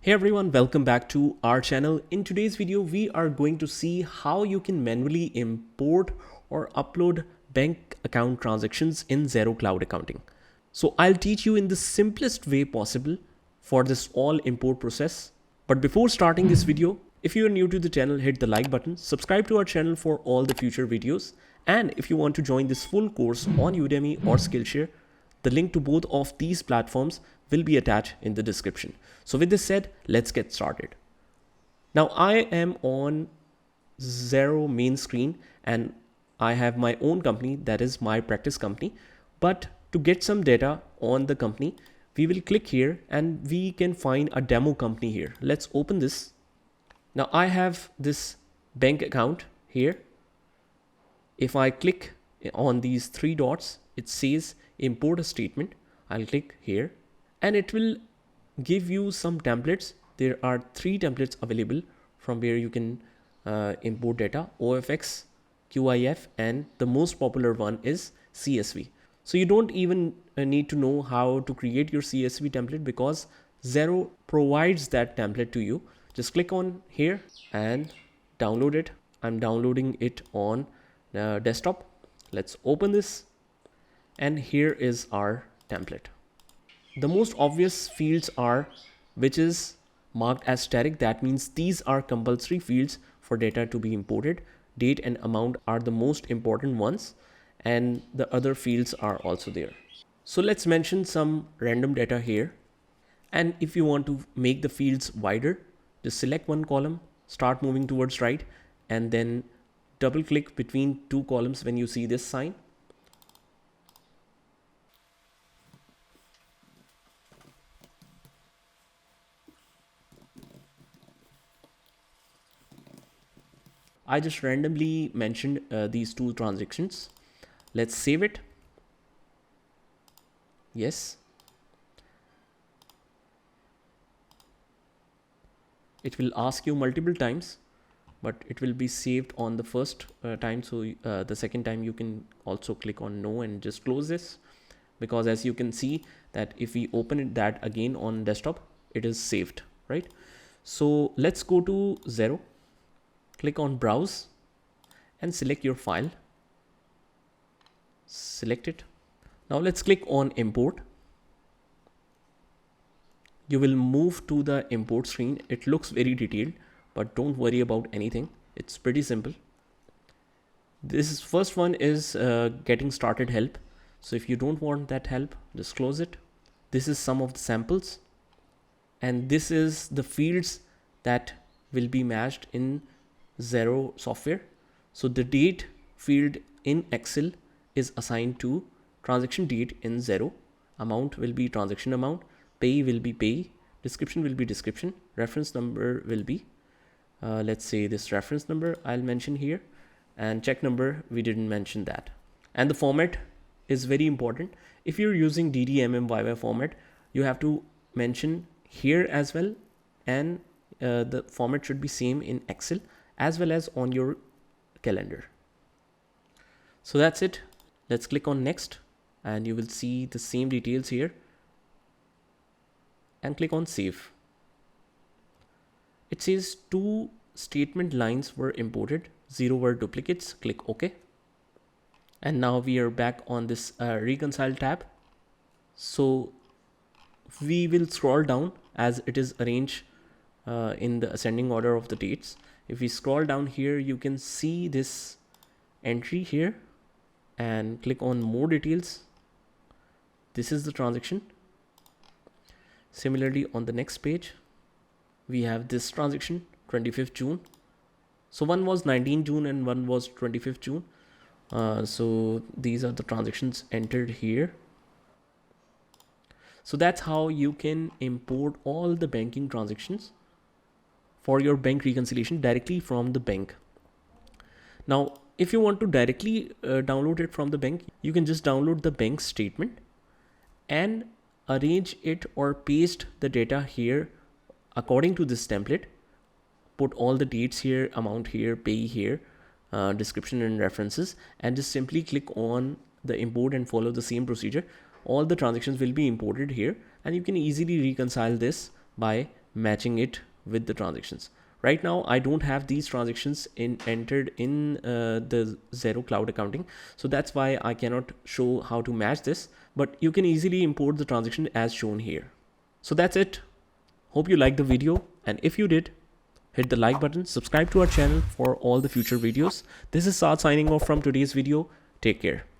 Hey everyone, welcome back to our channel. In today's video, we are going to see how you can manually import or upload bank account transactions in Xero Cloud Accounting. So I'll teach you in the simplest way possible for this all import process. But before starting this video, if you are new to the channel, hit the like button, subscribe to our channel for all the future videos. And if you want to join this full course on Udemy or Skillshare, the link to both of these platforms will be attached in the description. So with this said, let's get started. Now I am on Xero main screen and I have my own company, that is my practice company. But to get some data on the company, we will click here and we can find a demo company here. Let's open this. Now I have this bank account here. If I click on these three dots, it says import a statement. I'll click here and it will give you some templates. There are three templates available from where you can import data: OFX, QIF, and the most popular one is CSV. So you don't even need to know how to create your CSV template because Xero provides that template to you. Just click on here and download it. I'm downloading it on desktop. Let's open this. And here is our template. The most obvious fields are which is marked as static. That means these are compulsory fields for data to be imported. Date and amount are the most important ones, and the other fields are also there. So let's mention some random data here. And if you want to make the fields wider, just select one column, start moving towards right, and then double click between two columns when you see this sign. I just randomly mentioned these two transactions. Let's save it. Yes. It will ask you multiple times, but it will be saved on the first time. So the second time you can also click on no and just close this, because as you can see that if we open it that again on desktop, it is saved, right? So let's go to Xero. Click on browse and select your file. Select it. Now let's click on import. You will move to the import screen. It looks very detailed, but don't worry about anything. It's pretty simple. This first one is getting started help. So if you don't want that help, just close it. This is some of the samples. And this is the fields that will be matched in Xero software. So the date field in Excel is assigned to transaction date in Xero. Amount will be transaction amount. Pay will be pay. Description will be description. Reference number will be, let's say this reference number I'll mention here. And check number, we didn't mention that. And the format is very important. If you're using DDMMYY format, you have to mention here as well. And the format should be same in Excel as well as on your calendar. So that's it. Let's click on next and you will see the same details here, and click on save. It says 2 statement lines were imported, 0 were duplicates. Click OK. And now we are back on this reconcile tab. So we will scroll down as it is arranged in the ascending order of the dates. If we scroll down here, you can see this entry here and click on more details. This is the transaction. Similarly, on the next page, we have this transaction, 25th June. So one was 19 June and one was 25th June. So these are the transactions entered here. So that's how you can import all the banking transactions for your bank reconciliation directly from the bank. Now, if you want to directly download it from the bank, you can just download the bank statement and arrange it or paste the data here according to this template. Put all the dates here, amount here, pay here, description and references, and just simply click on the import and follow the same procedure. All the transactions will be imported here, and you can easily reconcile this by matching it with the transactions. Right now, I don't have these transactions entered in the Xero Cloud Accounting. So that's why I cannot show how to match this, but you can easily import the transaction as shown here. So that's it. Hope you liked the video. And if you did, hit the like button, subscribe to our channel for all the future videos. This is Saad signing off from today's video. Take care.